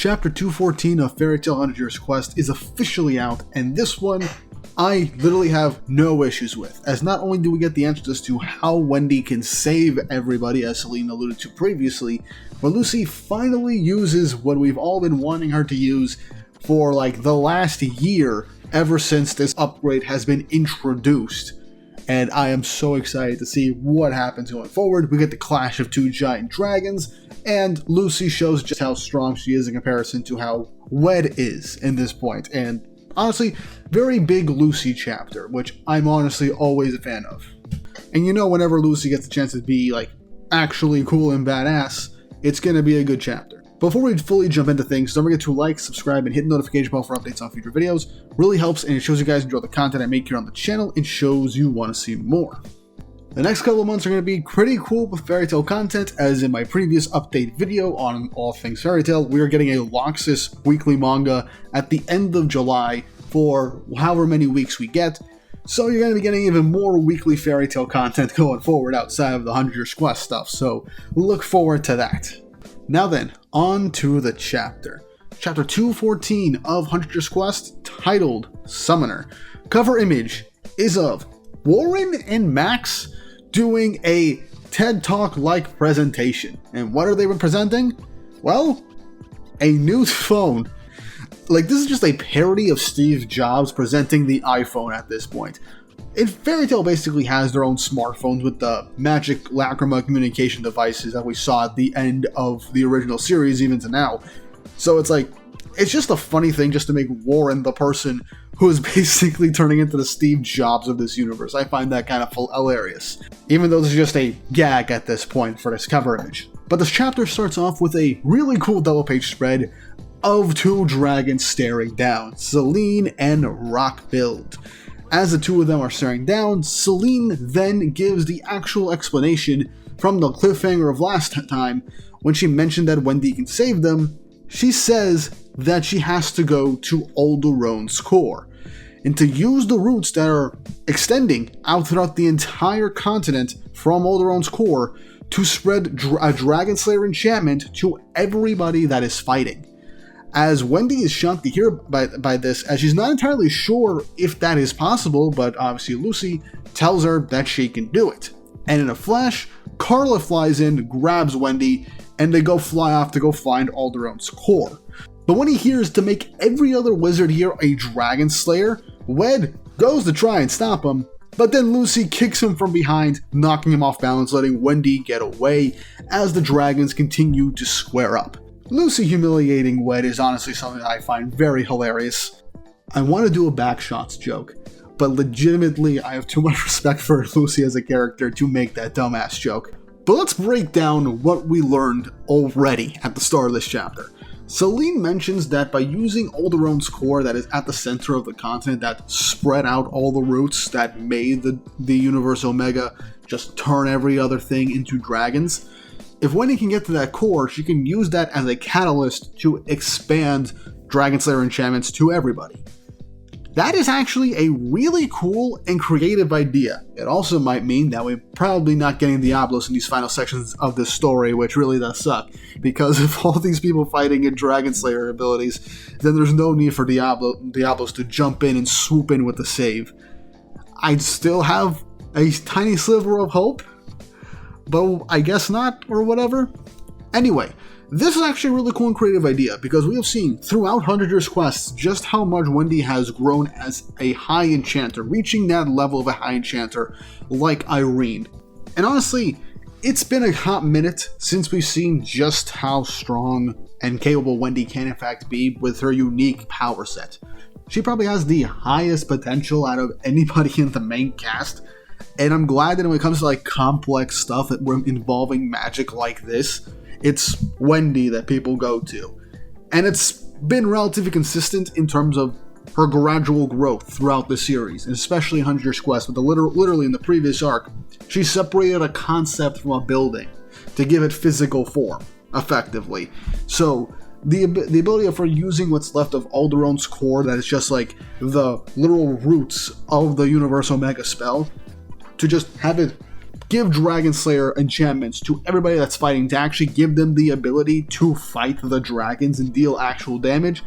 Chapter 214 of Fairy Tail 100 Years Quest is officially out, and this one I literally have no issues with, as not only do we get the answers to how Wendy can save everybody, as Celine alluded to previously, but Lucy finally uses what we've all been wanting her to use for like the last year, ever since this upgrade has been introduced. And I am so excited to see what happens going forward. We get the clash of two giant dragons, and Lucy shows just how strong she is in comparison to how Wed is in this point. And honestly, very big Lucy chapter, which I'm honestly always a fan of. And you know, whenever Lucy gets a chance to be like actually cool and badass, it's gonna be a good chapter. Before we fully jump into things, don't forget to like, subscribe, and hit the notification bell for updates on future videos. Really helps, and it shows you guys enjoy the content I make here on the channel. It shows you want to see more. The next couple of months are going to be pretty cool with Fairy Tail content, as in my previous update video on all things Fairy Tail, we are getting a Loxus weekly manga at the end of July for however many weeks we get. So you're going to be getting even more weekly Fairy Tail content going forward outside of the 100 Years Quest stuff, so look forward to that. Now then, on to the chapter. Chapter 214 of 100 Years Quest, titled Summoner. Cover image is of Warren and Max doing a TED Talk-like presentation. And what are they presenting? Well, a new phone. Like, this is just a parody of Steve Jobs presenting the iPhone at this point. Fairy Tail basically has their own smartphones with the magic lacrima communication devices that we saw at the end of the original series, even to now. So it's like, it's just a funny thing just to make Warren the person who is basically turning into the Steve Jobs of this universe. I find that kind of hilarious, even though this is just a gag at this point for this cover image. But this chapter starts off with a really cool double page spread of two dragons staring down, Celine and Rockbuild. As the two of them are staring down, Celine then gives the actual explanation from the cliffhanger of last time when she mentioned that Wendy can save them. She says that she has to go to Alderone's core, and to use the roots that are extending out throughout the entire continent from Alderone's core to spread a Dragon Slayer enchantment to everybody that is fighting. As Wendy is shocked to hear by this, as she's not entirely sure if that is possible, but obviously Lucy tells her that she can do it. And in a flash, Carla flies in, grabs Wendy, and they go fly off to go find Alderone's core. But when he hears to make every other wizard here a Dragon Slayer, Wed goes to try and stop him, but then Lucy kicks him from behind, knocking him off balance, letting Wendy get away as the dragons continue to square up. Lucy humiliating Wed is honestly something that I find very hilarious. I want to do a backshots joke, but legitimately I have too much respect for Lucy as a character to make that dumbass joke. But let's break down what we learned already at the start of this chapter. Celine mentions that by using Alderone's core that is at the center of the continent that spread out all the roots that made the Universe Omega just turn every other thing into dragons, if Wendy can get to that core, she can use that as a catalyst to expand Dragon Slayer enchantments to everybody. That is actually a really cool and creative idea. It also might mean that we're probably not getting Diablos in these final sections of this story, which really does suck, because if all these people fighting in Dragon Slayer abilities, then there's no need for Diablos to jump in and swoop in with the save. I'd still have a tiny sliver of hope, but I guess not, or whatever. Anyway, this is actually a really cool and creative idea, because we have seen throughout 100 Years Quests just how much Wendy has grown as a high enchanter, reaching that level of a high enchanter like Irene. And honestly, it's been a hot minute since we've seen just how strong and capable Wendy can in fact be with her unique power set. She probably has the highest potential out of anybody in the main cast, and I'm glad that when it comes to like complex stuff that we're involving magic like this, it's Wendy that people go to. And it's been relatively consistent in terms of her gradual growth throughout the series, and especially 100 Years Quest, with literally in the previous arc, she separated a concept from a building to give it physical form, effectively. So the ability of her using what's left of Alderone's core, that is just like the literal roots of the Universe Omega spell, to just have it give Dragon Slayer enchantments to everybody that's fighting to actually give them the ability to fight the dragons and deal actual damage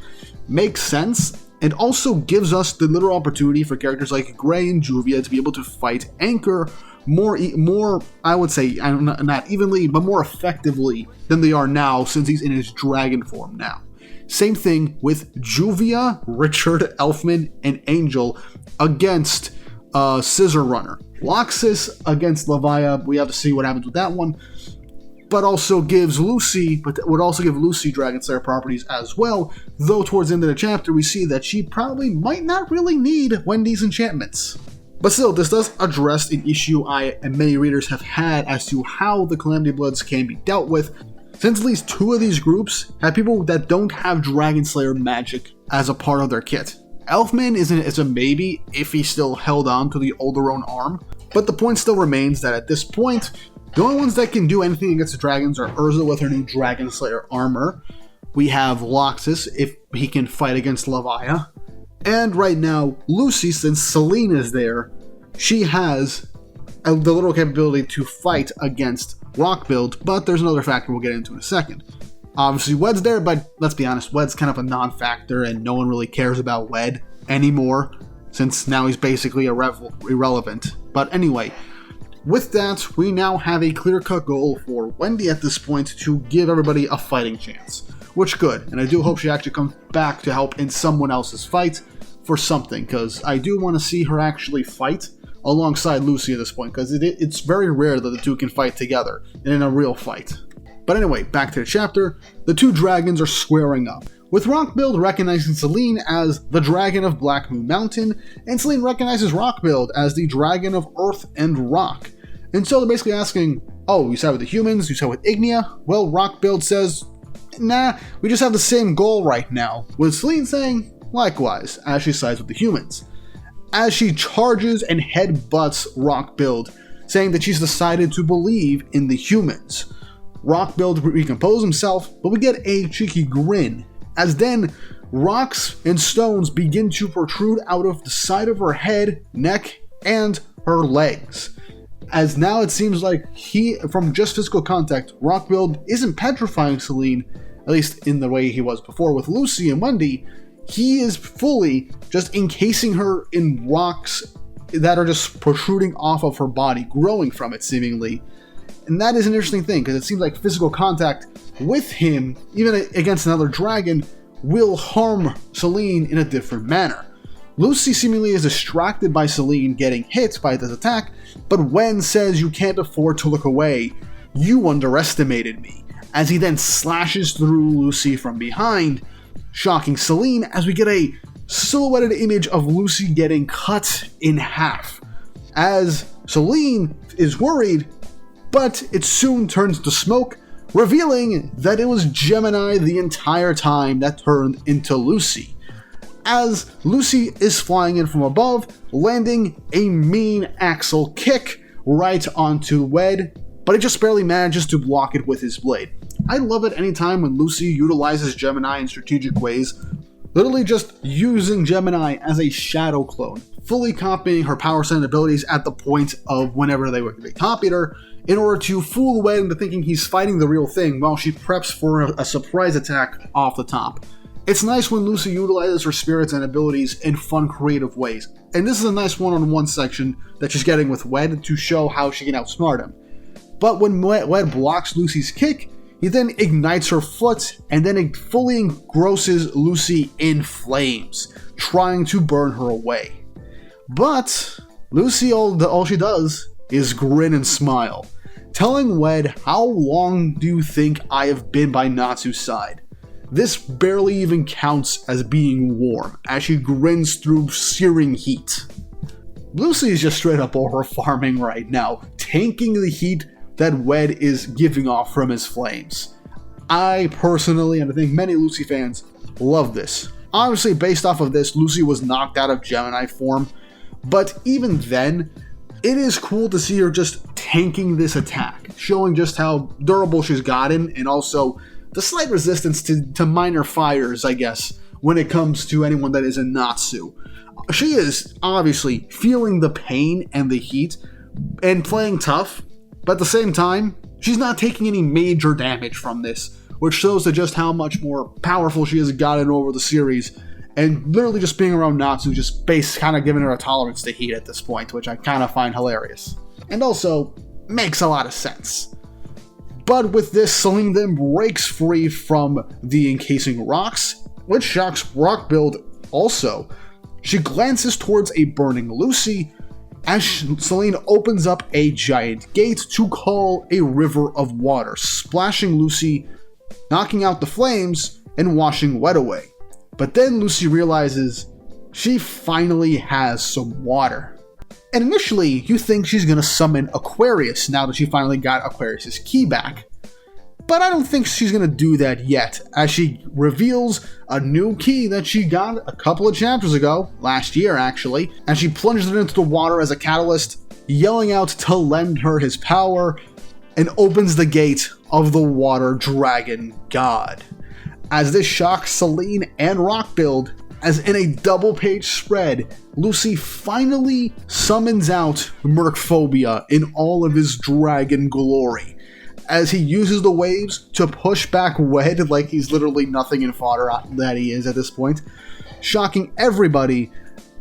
makes sense, and also gives us the literal opportunity for characters like Gray and Juvia to be able to fight Anchor more, I would say, not evenly, but more effectively than they are now, since he's in his dragon form now. Same thing with Juvia, Richard, Elfman, and Angel against Scissor Runner. Loxus against Levia, we have to see what happens with that one, but also gives Lucy, but would also give Lucy Dragon Slayer properties as well, though towards the end of the chapter we see that she probably might not really need Wendy's enchantments. But still, this does address an issue I and many readers have had as to how the Calamity Bloods can be dealt with, since at least 2 of these groups have people that don't have Dragon Slayer magic as a part of their kit. Elfman is a maybe if he still held on to the Alderaan arm, but the point still remains that at this point, the only ones that can do anything against the dragons are Erza with her new Dragon Slayer armor. We have Loxus if he can fight against Levia. And right now, Lucy, since Celine is there, she has the little capability to fight against Rockbuild, but there's another factor we'll get into in a second. Obviously, Wed's there, but let's be honest, Wed's kind of a non-factor, and no one really cares about Wed anymore, since now he's basically irrelevant. But anyway, with that, we now have a clear-cut goal for Wendy at this point to give everybody a fighting chance. Which good, and I do hope she actually comes back to help in someone else's fight for something, because I do want to see her actually fight alongside Lucy at this point, because it's very rare that the 2 can fight together and in a real fight. But anyway, back to the chapter, the 2 dragons are squaring up, with Rockbuild recognizing Celine as the Dragon of Black Moon Mountain, and Celine recognizes Rockbuild as the Dragon of Earth and Rock. And so they're basically asking, oh, you side with the humans, you side with Ignia? Well, Rockbuild says, nah, we just have the same goal right now, with Celine saying, likewise, as she sides with the humans. As she charges and headbutts Rockbuild, saying that she's decided to believe in the humans. Rockbuild recomposes himself, but we get a cheeky grin, as then rocks and stones begin to protrude out of the side of her head, neck, and her legs. As now it seems like from just physical contact, Rockbuild isn't petrifying Celine, at least in the way he was before with Lucy and Wendy. He is fully just encasing her in rocks that are just protruding off of her body, growing from it seemingly. And that is an interesting thing, because it seems like physical contact with him, even against another dragon, will harm Celine in a different manner. Lucy seemingly is distracted by Celine getting hit by this attack, but Wen says you can't afford to look away. You underestimated me, as he then slashes through Lucy from behind, shocking Celine as we get a silhouetted image of Lucy getting cut in half. As Celine is worried, but it soon turns to smoke, revealing that it was Gemini the entire time that turned into Lucy. As Lucy is flying in from above, landing a mean axle kick right onto Wed, but it just barely manages to block it with his blade. I love it anytime when Lucy utilizes Gemini in strategic ways, literally just using Gemini as a shadow clone, fully copying her power set and abilities at the point of whenever they copied her, in order to fool Wed into thinking he's fighting the real thing while she preps for a surprise attack off the top. It's nice when Lucy utilizes her spirits and abilities in fun, creative ways, and this is a nice one-on-one section that she's getting with Wed to show how she can outsmart him. But when Wed blocks Lucy's kick, he then ignites her foot and then it fully engrosses Lucy in flames, trying to burn her away. But Lucy, all she does is grin and smile, telling Wed, how long do you think I have been by Natsu's side? This barely even counts as being warm, as she grins through searing heat. Lucy is just straight up over farming right now, tanking the heat that Wed is giving off from his flames. I personally, and I think many Lucy fans, love this. Obviously, based off of this, Lucy was knocked out of Gemini form, but even then, it is cool to see her just tanking this attack, showing just how durable she's gotten, and also the slight resistance to minor fires, I guess, when it comes to anyone that is a Natsu. She is obviously feeling the pain and the heat, and playing tough, But at the same time, she's not taking any major damage from this, which shows to just how much more powerful she has gotten over the series, and literally just being around Natsu just kind of giving her a tolerance to heat at this point, which I kind of find hilarious. And also, makes a lot of sense. But with this, Selene then breaks free from the encasing rocks, which shocks Rock-Build also. She glances towards a burning Lucy as Selene opens up a giant gate to call a river of water, splashing Lucy, knocking out the flames, and washing wet away. But then Lucy realizes she finally has some water. And initially, you think she's going to summon Aquarius now that she finally got Aquarius' key back. But I don't think she's going to do that yet, as she reveals a new key that she got a couple of chapters ago, last year actually, and she plunges it into the water as a catalyst, yelling out to lend her his power, and opens the gate of the water dragon god. As this shocks Selene and Rock-Build, as in a double-page spread, Lucy finally summons out Mercphobia in all of his dragon glory, as he uses the waves to push back Wed like he's literally nothing in fodder that he is at this point, shocking everybody,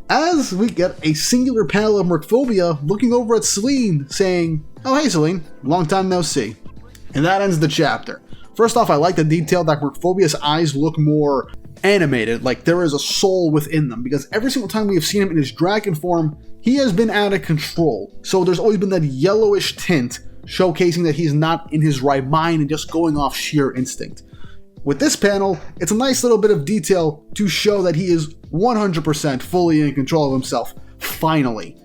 as we get a singular panel of Mercphobia looking over at Selene, saying, "Oh hey Selene, long time no see." And that ends the chapter. First off, I like the detail that Mercphobia's eyes look more animated, like there is a soul within them, because every single time we have seen him in his dragon form, he has been out of control. So there's always been that yellowish tint, showcasing that he's not in his right mind and just going off sheer instinct. With this panel, it's a nice little bit of detail to show that he is 100% fully in control of himself, finally.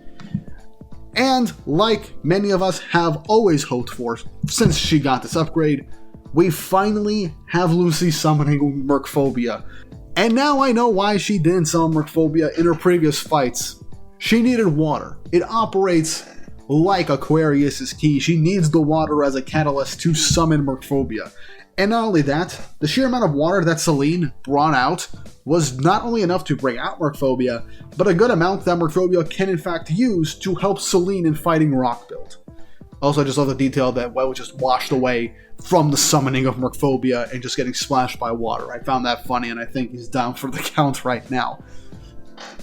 And like many of us have always hoped for since she got this upgrade, we finally have Lucy summoning Mercphobia. And now I know why she didn't summon Mercphobia in her previous fights. She needed water. It operates like Aquarius' key. She needs the water as a catalyst to summon Mercphobia. And not only that, the sheer amount of water that Selene brought out was not only enough to bring out Mercphobia, but a good amount that Mercphobia can in fact use to help Selene in fighting Rock-Build. Also, I just love the detail that Wed was just washed away from the summoning of Mercphobia and just getting splashed by water. I found that funny, and I think he's down for the count right now.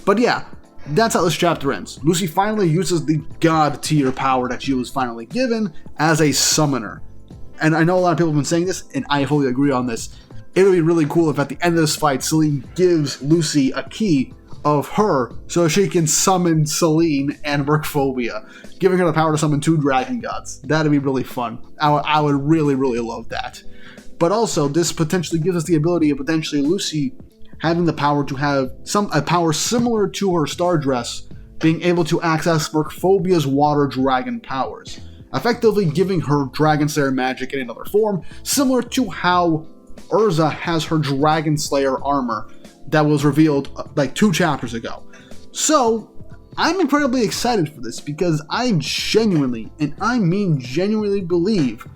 But yeah, that's how this chapter ends. Lucy finally uses the god tier power that she was finally given as a summoner. And I know a lot of people have been saying this, and I fully agree on this. It would be really cool if at the end of this fight, Selene gives Lucy a key of her so she can summon Selene and Mercphobia, giving her the power to summon 2 dragon gods. That'd be really fun. I would really, really love that. But also, this potentially gives us the ability of potentially Lucy having the power to have a power similar to her Star Dress, being able to access Mercphobia's water dragon powers, effectively giving her Dragon Slayer magic in another form, similar to how Erza has her Dragon Slayer armor that was revealed like 2 chapters ago. So, I'm incredibly excited for this because I genuinely, and I mean genuinely, believe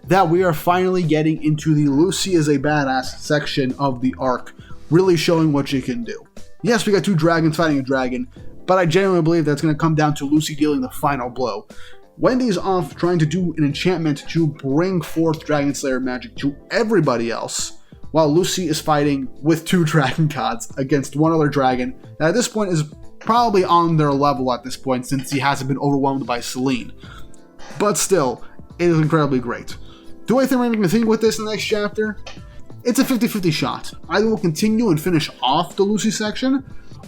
that we are finally getting into the Lucy is a badass section of the arc, really showing what she can do. Yes, we got 2 dragons fighting a dragon, but I genuinely believe that's going to come down to Lucy dealing the final blow. Wendy's off trying to do an enchantment to bring forth Dragon Slayer magic to everybody else, while Lucy is fighting with 2 dragon gods against one other dragon that at this point is probably on their level at this point since he hasn't been overwhelmed by Selene. But still, it is incredibly great. Do I think we're going to continue with this in the next chapter? It's a 50-50 shot. Either we'll continue and finish off the Lucy section,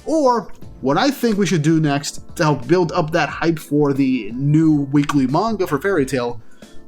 or what I think we should do next to help build up that hype for the new weekly manga for Fairy Tail,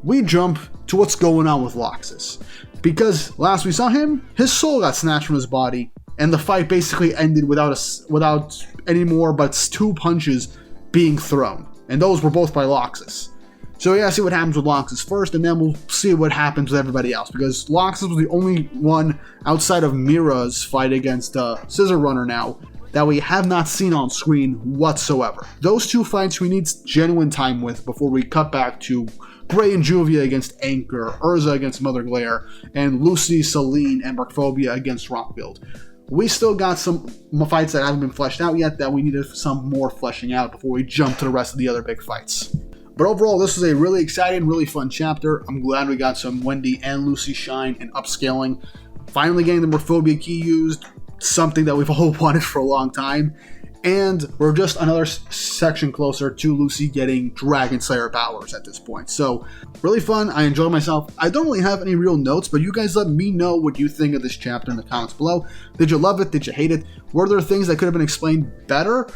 we jump to what's going on with Loxus. Because last we saw him, his soul got snatched from his body, and the fight basically ended without any more but 2 punches being thrown. And those were both by Loxus. So we gotta see what happens with Loxus first, and then we'll see what happens with everybody else. Because Loxus was the only one outside of Mira's fight against Scissor Runner now that we have not seen on screen whatsoever. Those 2 fights we need genuine time with before we cut back to Bray and Juvia against Anchor, Erza against Mother Glare, and Lucy, Selene, and Mercphobia against Rock-Build. We still got some fights that haven't been fleshed out yet that we needed some more fleshing out before we jump to the rest of the other big fights. But overall, this was a really exciting, really fun chapter. I'm glad we got some Wendy and Lucy shine and upscaling. Finally getting the Morphobia key used, something that we've all wanted for a long time. And we're just another section closer to Lucy getting Dragon Slayer powers at this point. So, really fun. I enjoyed myself. I don't really have any real notes, but you guys let me know what you think of this chapter in the comments below. Did you love it? Did you hate it? Were there things that could have been explained better?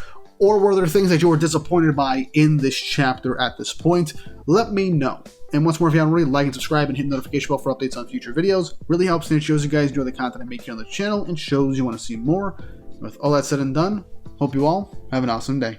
Or were there things that you were disappointed by in this chapter at this point? Let me know. And once more, if you haven't already, like and subscribe and hit the notification bell for updates on future videos. Really helps and it shows you guys enjoy the content I make here on the channel and shows you want to see more. With all that said and done, hope you all have an awesome day.